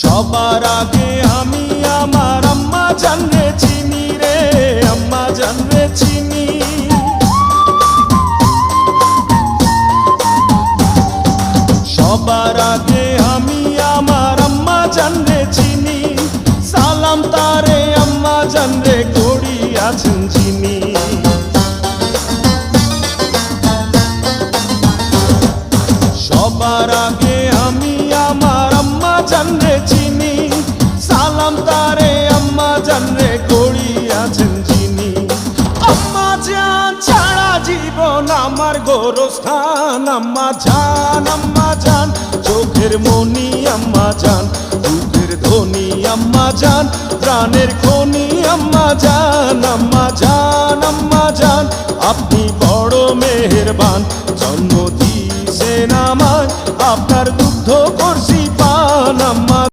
সবার আগে আমি আমার আম্মা জানরে চিনি রে, আম্মা জানরে চিনি। সবার আগে আমি আমার আম্মা জানরে চিনি, সালাম তারে আম্মা জানরে করি আছেন যিনি। সবার আগে আমি আমার আম্মা জানরে চিনি, সালাম তারে আম্মা জানরে করি আছেন যিনি। আম্মা জান ছাড়া জীবন আমার গোরস্থান, আম্মা জান চোখের মনি আম্মা জান, দুধের ধনী আম্মা জান, প্রাণের খনি আম্মা জান। আপনি বড় মেহেরবান,